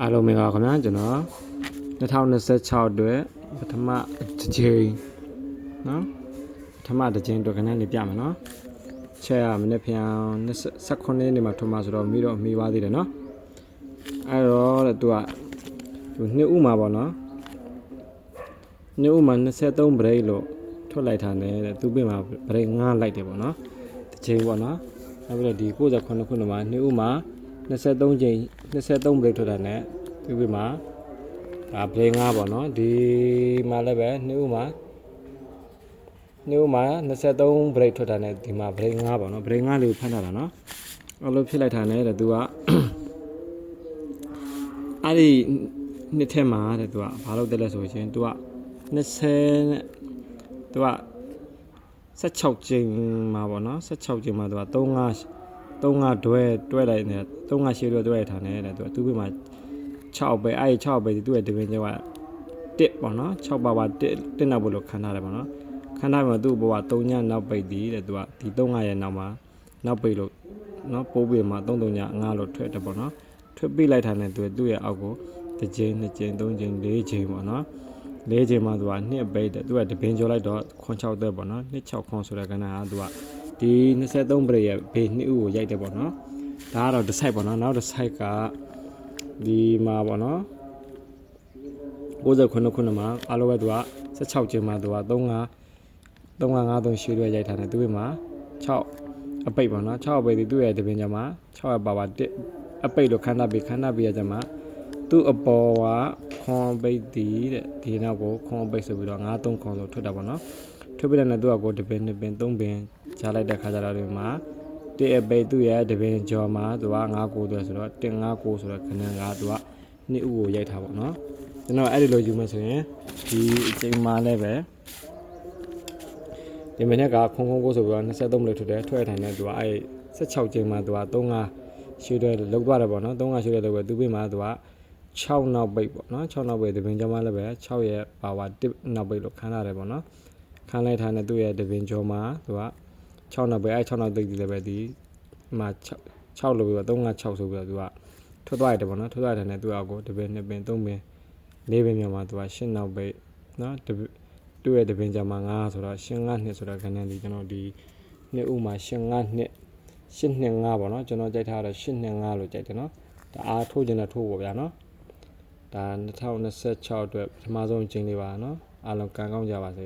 အားလုံးမင်္ဂလာခင်ဗျာကျွန်တော်2026အတွက်ပထမတစ်ချိန်နော်ပထမတစ်ချိန်အတွက်ခဏလေးပြမယ်နော်ချက်ရမနေ့ပြန်29ရက်နေ့မှာထုံးမှာဆိုတော့မိသွားသေးတယ်နော်အဲ့တော့သူနှစ်ဦးမှာပေါ့နော်နှစ်ဦးမှာ23 break လို့ထွက်လိုက်တာနဲ့သူပြင်မှာ break 5လိုက်တယ်ပေါ့နော်တစ်ချိန်ပေါ့နော်နောက်ပြီးတော့ဒီ69ခုနှစ်မှာနှစ်ဦးမှာ23ချိန်23 break ထွက်တာနဲ့သူပြင်မှာဒါ break 5ပေါ့နော်ဒီမှာလည်းပဲနှစ်ဦးမှာ23 break ထွက်တာနဲ့ဒီမှာ break 5ပေါ့နော် break 5လေးကိုဖမ်းထားတာနော်အဲ့လိုဖြစ်လိုက်တာနဲ့သူကအဲ့ဒီနှစ်ထက်မှာတဲ့သူကဘာလို့တက်လဲဆိုရင်သူက20နဲ့သူက16ချိန်မှာပေါ့နော်16ချိန်မှာသူက35တွဲလိုက်နေ35ရှေ့တွဲလိုက်ထားနေတဲ့သူပြမှာ6ပဲအဲ့6ပဲသူ့ရဲ့တပင်းကျော်က1ပေါ့နော်6ပါ1နောက်ဘလို့ခန်းထားတယ်ပေါ့နော်ခန်းထားမှာသူ့ဘဝ3ညနောက်ပိတ်တည်တဲ့သူကဒီ35ရဲ့နောက်မှာနောက်ပိတ်လို့နော်ပိုးပြီးမှာ3 3ည5လို့ထွက်တယ်ပေါ့နော်ထွက်ပြီးလိုက်ထားတဲ့သူ့ရဲ့အောက်ကို1ချိန်2ချိန်3ချိန်4ချိန်ပေါ့နော်4ချိန်မှာသူက2ပိတ်တယ်သူကတပင်းကျော်လိုက်တော့ခွန်6သက်ပေါ့နော်26ခွန်ဆိုတဲ့ကဏ္ဍဟာသူကဒီ23 break ရဲ့ဘေး2ဦးကိုရိုက်တယ်ပေါ့နော်ဒါကတော့တစ်ဆိုင်ပေါ့နော်နောက်တစ်ဆိုင်ကဒီမှာပေါ့နော်69ခုနှစ်မှာအားလုံးပဲသူက16ချိန်မှာသူက35ရှေ့ရွက်ရိုက်ထားတယ်သူ့မှာ6အပိတ်ပေါ့နော်6အပိတ်သူ့ရဲ့တပင်ကြမှာ6ပါ1အပိတ်လို့ခဏပေးရကြမှာသူ့အပေါ်ကခွန်ပိတ်တီးတဲ့ဒီနောက်ကိုခွန်ပိတ်ဆိုပြီးတော့9 3ခွန်ဆိုထွက်တာပေါ့နော်ထွက်ပြီးတဲ့သူကကိုတပင်2ပင်3ပင်ကြားလိုက်တဲ့ခါကျတော့ဒီမှာ1အပိတ်သူ့ရဲ့တပင်ကျော်မှာသူက9 9ဆိုတော့1 5 9ဆိုတော့ခဏကသူက2ဦးကိုရိုက်ထားပေါ့နော်ကျွန်တော်အဲ့ဒီလိုယူမှဆိုရင်ဒီအချိန်မှလည်းပဲဒီမနေ့ကခွန်ကိုဆိုပြီးတော့23မိနစ်ထွက်တယ်ထွက်ထိုင်နေသူကအဲ့16ချိန်မှသူက35ရှေ့တွဲလောက်သွားတယ်ပေါ့နော်35ရှေ့တွဲလောက်ပဲသူပြင်မှာသူက6နောက်ပိတ်ပေါ့နော်6နောက်ပိတ်ဒီပင်ကျော်မှလည်းပဲ6ရဲ့ပါဝါ1နောက်ပိတ်လို့ခန်းလာတယ်ပေါ့နော်ခန်းလိုက်ထားတဲ့သူ့ရဲ့ဒီပင်ကျော်မှာသူက6နောက်ပိတ်အဲ့6နောက်ပိတ်ဒီလည်းပဲဒီမှာ6လို့ပြီးတော့36ဆိုပြီးတော့သူကထွက်သွားရတယ်ပေါ့နော်ထွက်သွားတဲ့နဲ့သူ့အောက်ကိုဒီပင်2ပင်3ပင်4ပင်မြောက်မှာသူက8နောက်ပိတ်နော်သူ့ရဲ့တပင်ကြမှာ9ဆိုတော့8 5 2ဆိုတော့ခဏဒီကျွန်တော်ဒီနှစ်ဦးမှာ8 5 2 8 2 5ပေါ့နော်ကျွန်တော်ကြိုက်ထားတော့8 2 5လို့ကြိုက်တယ်နော်ဒါအားထိုးခြင်းနဲ့ထိုးပေါ့ဗျာနော်ဒါ2026အတွက်ပထမဆုံးအချိန်လေးပါနော်အားလုံးကံကောင်းကြပါစေ